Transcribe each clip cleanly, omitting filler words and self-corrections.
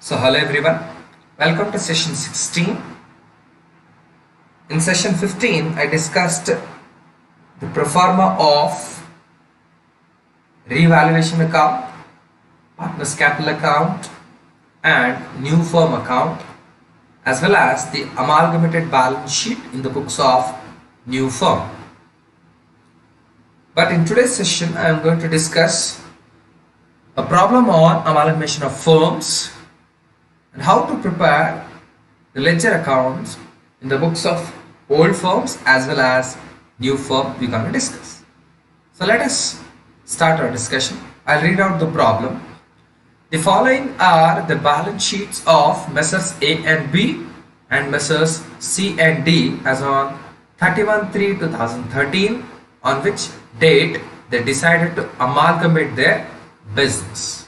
Hello everyone, welcome to session 16. In session 15, I discussed the pro forma of revaluation account, partners capital account, and new firm account, as well as the amalgamated balance sheet in the books of new firm. But in today's session, I am going to discuss a problem on amalgamation of firms and how to prepare the ledger accounts in the books of old firms as well as new firm we're going to discuss. So let us start our discussion. I'll read out the problem. The following are the balance sheets of Messrs A and B and Messrs C and D as on 31/3/2013, on which date they decided to amalgamate their business.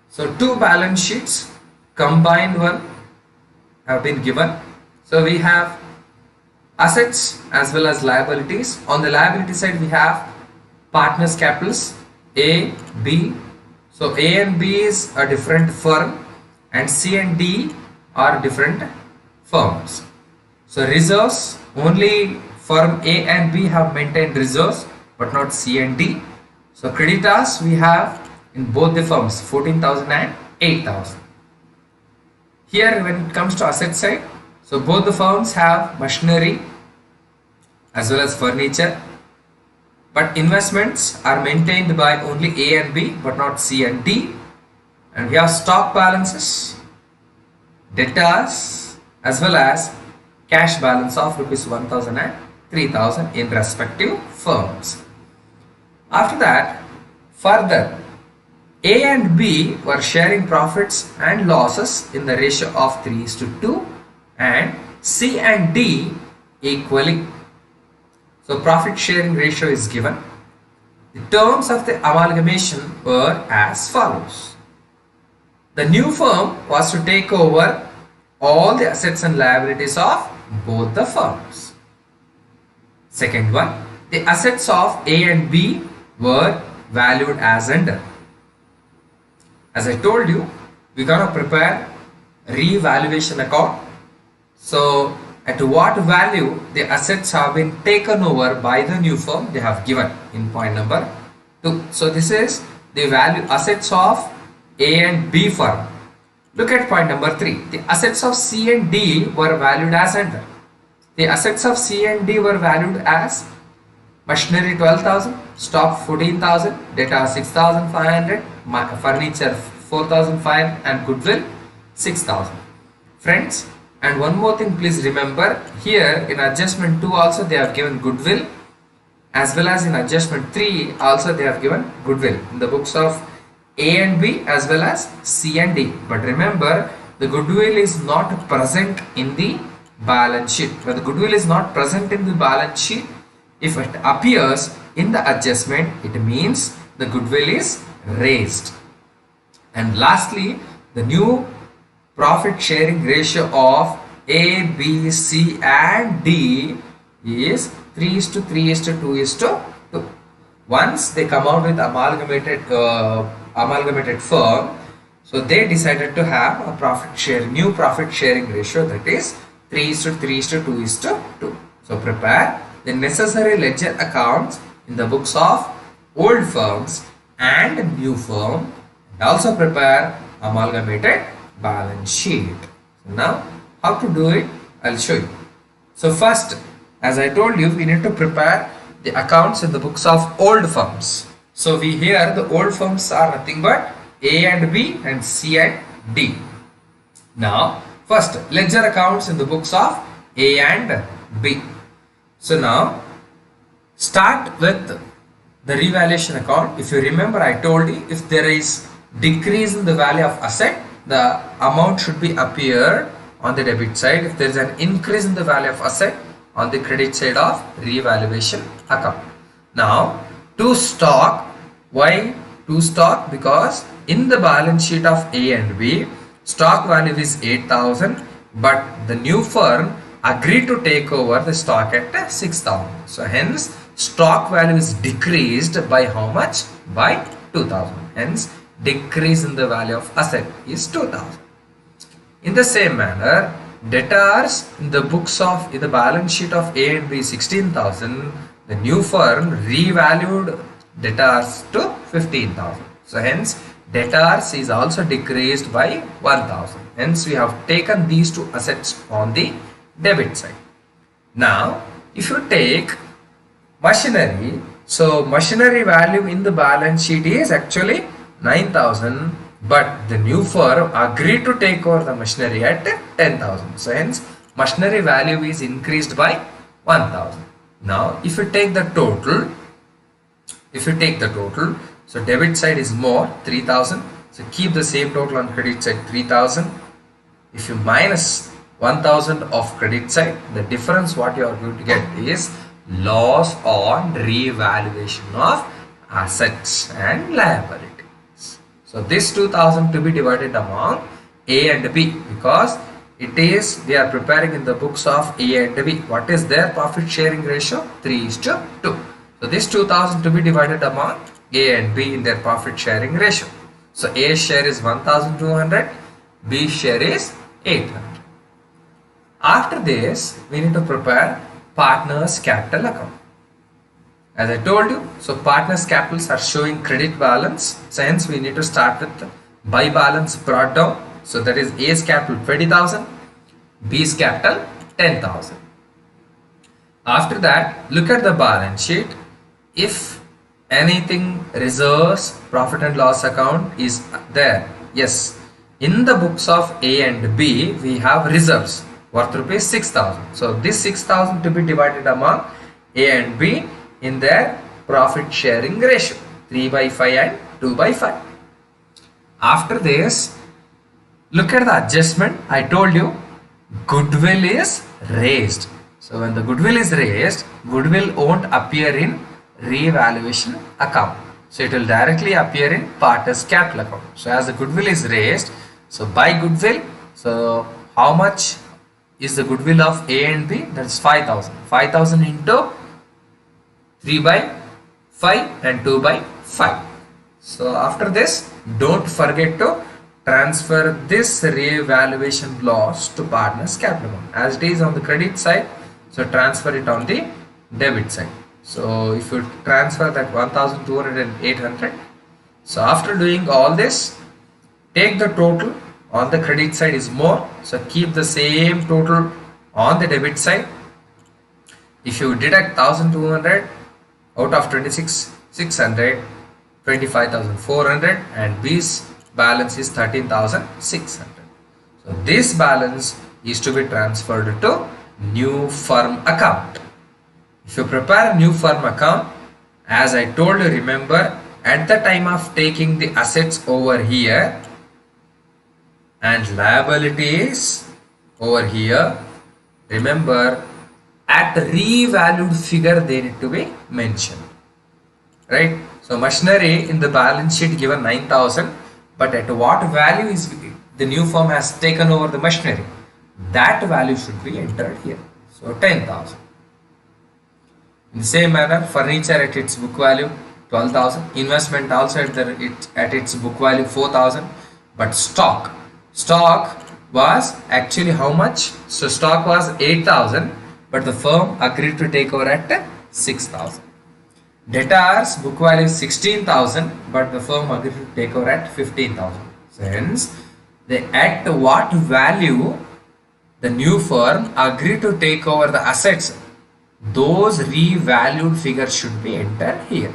So two balance sheets, combined one, have been given. So we have assets as well as liabilities. On the liability side we have partners capitals A, B. So A and B is a different firm and C and D are different firms. So reserves, only firm A and B have maintained reserves but not C and D. So creditors we have in both the firms 14,000 and 8,000. Here when it comes to asset side, so both the firms have machinery as well as furniture, but investments are maintained by only A and B but not C and D. And we have stock balances, debtors as well as cash balance of rupees 1,000 and 3,000 in respective firms. After that, further, A and B were sharing profits and losses in the ratio of 3:2 and C and D equally. So profit sharing ratio is given. The terms of the amalgamation were as follows. The new firm was to take over all the assets and liabilities of both the firms. Second one, the assets of A and B were valued as under. As I told you, we're gonna prepare revaluation account. So at what value the assets have been taken over by the new firm, they have given in point number 2. So this is the value assets of A and B firm. Look at point number 3. The assets of C and D were valued as under. The assets of C and D were valued as machinery 12,000, stock 14,000, data 6,500, furniture 4,500 and goodwill 6,000. Friends, and one more thing, please remember, here in adjustment 2 also they have given goodwill, as well as in adjustment 3 also they have given goodwill in the books of A and B as well as C and D. But remember, the goodwill is not present in the balance sheet. When the goodwill is not present in the balance sheet, if it appears in the adjustment, it means the goodwill is raised. And lastly, the new profit sharing ratio of A, B, C and D is 3:3:2:2. Once they come out with amalgamated firm, so they decided to have a new profit sharing ratio, that is 3:3:2:2. So prepare the necessary ledger accounts in the books of old firms and new firm, and also prepare amalgamated balance sheet. So now how to do it, I'll show you. So first, as I told you, we need to prepare the accounts in the books of old firms. So here the old firms are nothing but A and B and C and D. Now first, ledger accounts in the books of A and B. So now start with the revaluation account. If you remember, I told you if there is decrease in the value of asset, the amount should be appeared on the debit side. If there is an increase in the value of asset, on the credit side of revaluation account. Now to stock, why to stock? Because in the balance sheet of A and B, stock value is 8,000, but the new firm agreed to take over the stock at 6,000. So hence stock value is decreased by how much? By 2,000. Hence decrease in the value of asset is 2000. In the same manner, debtors in the balance sheet of A and B 16,000, the new firm revalued debtors to 15,000. So hence debtors is also decreased by 1,000. Hence we have taken these two assets on the debit side. Now if you take machinery, so machinery value in the balance sheet is actually 9,000, but the new firm agreed to take over the machinery at 10,000. So hence machinery value is increased by 1,000. Now if you take the total, so debit side is more 3,000. So keep the same total on credit side 3,000. If you minus 1,000 of credit side, the difference what you are going to get is loss on revaluation of assets and liabilities. So this 2,000 to be divided among A and B, because it is we are preparing in the books of A and B. What is their profit sharing ratio? 3:2. So this 2,000 to be divided among A and B in their profit sharing ratio. So A share is 1,200, B share is 800. After this, we need to prepare partners capital account. As I told you, so partners capitals are showing credit balance. So hence we need to start with by balance brought down. So that is A's capital 20,000, B's capital 10,000. After that, look at the balance sheet. If anything reserves profit and loss account is there, yes, in the books of A and B we have reserves worth rupees 6,000. So this 6,000 to be divided among A and B in their profit sharing ratio 3/5 and 2/5. After this, look at the adjustment. I told you goodwill is raised. So when the goodwill is raised, goodwill won't appear in revaluation account. So it will directly appear in partners capital account. So as the goodwill is raised, so by goodwill, so how much is the goodwill of A and B? That is 5,000. 5,000 into 3/5 and 2/5. So after this, don't forget to transfer this revaluation loss to partners capital account. As it is on the credit side, so transfer it on the debit side. So if you transfer that 1,200 and 800, so after doing all this, take the total on the credit side is more, so keep the same total on the debit side. If you deduct 1,200 out of 26,600, 25,400, and B's balance is 13,600. So this balance is to be transferred to new firm account. If you prepare a new firm account, as I told you, remember at the time of taking the assets over here and liabilities over here, remember at revalued figure they need to be mentioned, right? So machinery in the balance sheet given 9,000, but at what value is the new firm has taken over the machinery, that value should be entered here. So 10,000. In the same manner, furniture at its book value 12,000, investment also at its book value 4,000, but stock was actually how much? So stock was 8,000, but the firm agreed to take over at 6,000. Debtors book value is 16,000, but the firm agreed to take over at 15,000. So hence, at what value the new firm agreed to take over the assets, those revalued figures should be entered here.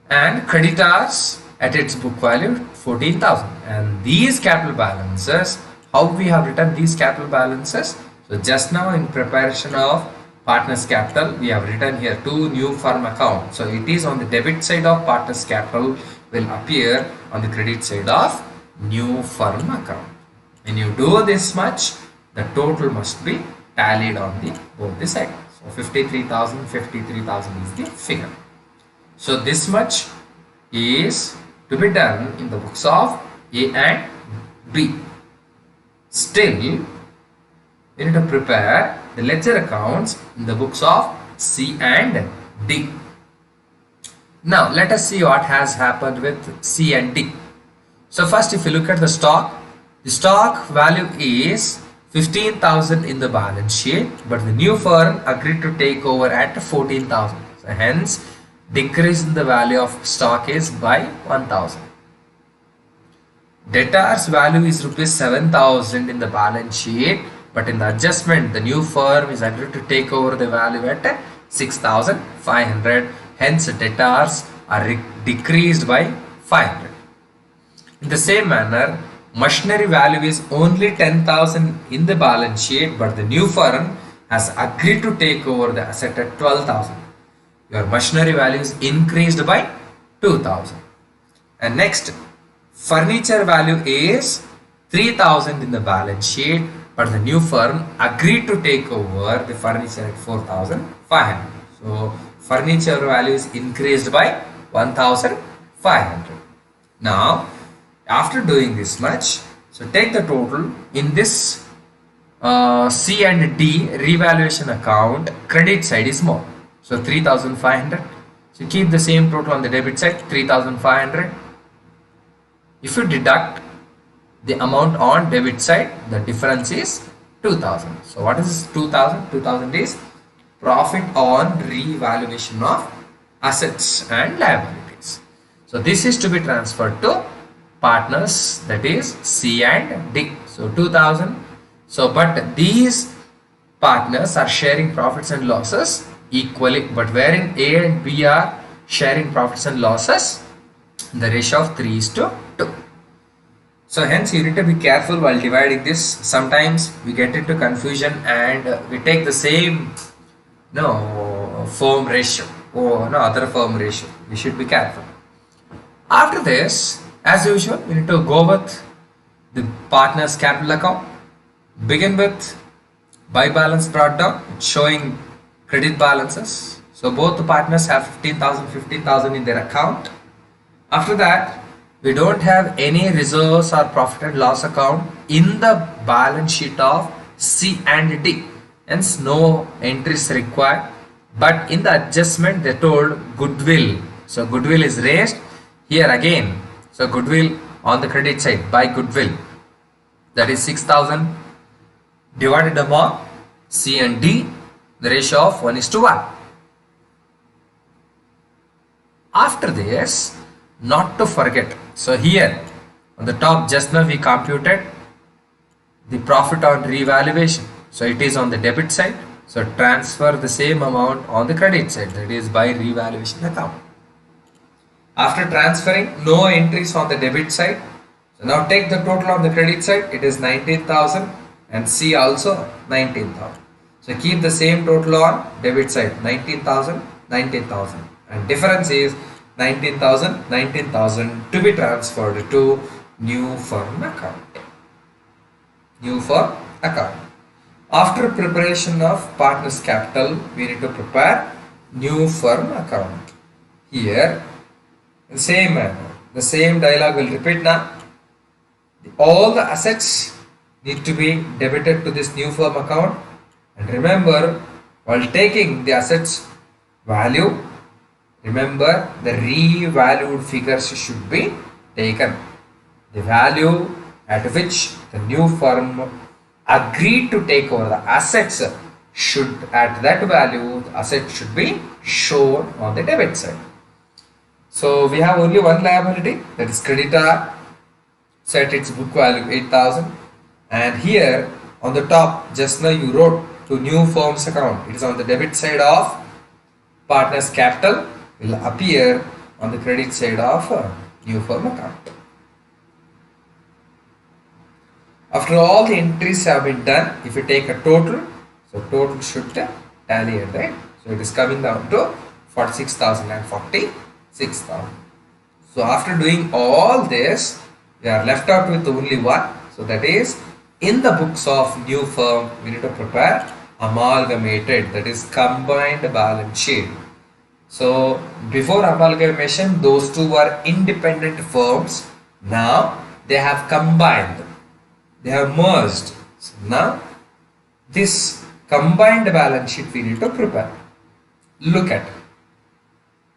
And creditors at its book value 14,000, and these capital balances, how we have written these capital balances? So just now in preparation of partners capital, we have written here two new firm accounts. So it is on the debit side of partners capital will appear on the credit side of new firm account. When you do this much, the total must be tallied on the both the sides. So 53,000 is the figure. So this much is to be done in the books of A and B. Still, we need to prepare the ledger accounts in the books of C and D. Now let us see what has happened with C and D. So first, if you look at the stock value is 15,000 in the balance sheet, but the new firm agreed to take over at 14,000. So hence, decrease in the value of stock is by 1,000. Debtors value is rupees 7,000 in the balance sheet, but in the adjustment, the new firm is agreed to take over the value at 6,500. Hence, debtors are decreased by 500. In the same manner, machinery value is only 10,000 in the balance sheet, but the new firm has agreed to take over the asset at 12,000. Your machinery value is increased by 2,000. And next, furniture value is 3,000 in the balance sheet, but the new firm agreed to take over the furniture at 4,500. So furniture value is increased by 1,500. Now, after doing this much, so take the total in this C and D revaluation account. Credit side is more, so 3,500. So keep the same total on the debit side, 3,500. If you deduct the amount on debit side, the difference is 2,000. So what is 2,000? 2,000 is profit on revaluation of assets and liabilities. So this is to be transferred to partners, that is C and D. So 2,000. So but these partners are sharing profits and losses equally, but wherein A and B are sharing profits and losses, the ratio of 3:2. So hence you need to be careful while dividing this. Sometimes we get into confusion and we take the same firm ratio or other firm ratio. We should be careful. After this, as usual, we need to go with the partner's capital account. Begin with by balance brought down, showing credit balances. So both the partners have 15,000 in their account. After that, we don't have any reserves or profit and loss account in the balance sheet of C and D. Hence, no entries required. But in the adjustment, they told goodwill. So goodwill is raised here again. So goodwill on the credit side by goodwill, that is 6,000 divided among C and D, the ratio of 1:1. After this, not to forget, so here on the top just now we computed the profit on revaluation. So it is on the debit side. So transfer the same amount on the credit side, that is by revaluation account. After transferring, no entries on the debit side. So now take the total on the credit side. It is 19,000 and C also 19,000. So keep the same total on debit side, 19,000, 19,000, and difference is 19,000 to be transferred to new firm account. New firm account. After preparation of partners capital, we need to prepare new firm account. Here, in the same manner, the same dialogue will repeat now. All the assets need to be debited to this new firm account. And remember, while taking the assets value, remember the revalued figures should be taken. The value at which the new firm agreed to take over the assets should, at that value, the asset should be shown on the debit side. So we have only one liability, that is creditor. Set its book value 8,000, and here on the top just now you wrote to new firm's account. It is on the debit side of partners capital, will appear on the credit side of new firm account. After all the entries have been done, if you take a total, so total should tally it, right? So it is coming down to 46,000 and 46,000. So after doing all this, we are left out with only one. So that is, in the books of new firm, we need to prepare amalgamated, that is combined balance sheet. So before amalgamation, those two were independent firms. Now they have combined, they have merged. So now this combined balance sheet we need to prepare. Look at it.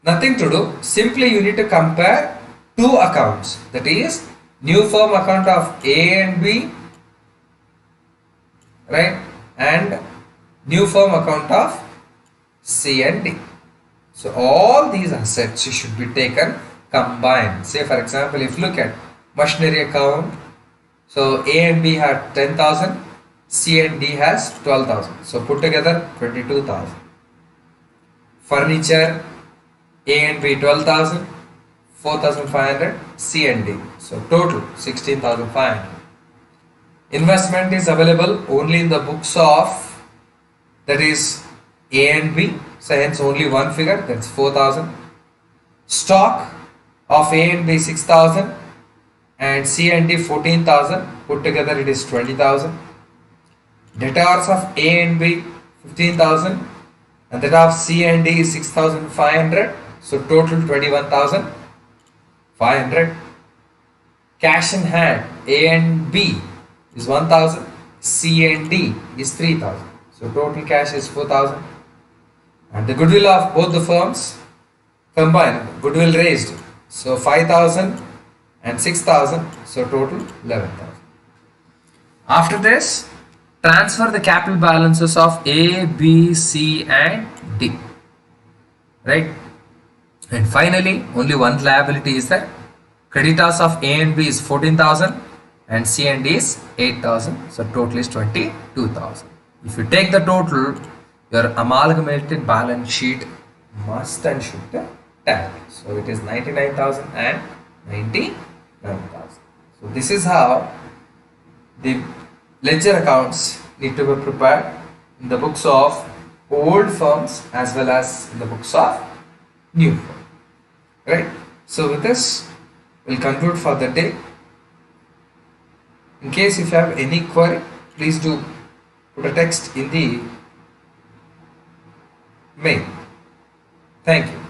Nothing to do. Simply you need to compare two accounts. That is new firm account of A and B, right? And new firm account of C and D. So all these assets should be taken combined. Say for example, if you look at machinery account, so A and B have 10,000, C and D has 12,000. So put together 22,000. Furniture, A and B 12,000, 4,500, C and D. So total 16,500. Investment is available only in the books of, that is A and B. So hence only one figure, that's 4,000. Stock of A and B 6,000 and C and D 14,000. Put together it is 20,000. Debtors of A and B 15,000 and that of C and D is 6,500. So total 21,500. Cash in hand A and B is 1,000. C and D is 3,000. So total cash is 4,000. And the goodwill of both the firms combined, goodwill raised, so 5,000 and 6,000, so total 11,000. After this, transfer the capital balances of A, B, C and D, right? And finally, only one liability is there. Creditors of A and B is 14,000 and C and D is 8,000, so total is 22,000. If you take the total, your amalgamated balance sheet must and should tally. So it is 99,000 and 99,000. So this is how the ledger accounts need to be prepared in the books of old firms as well as in the books of new firms. Right? So with this, we'll conclude for the day. In case if you have any query, please do put a text in the mail. Thank you.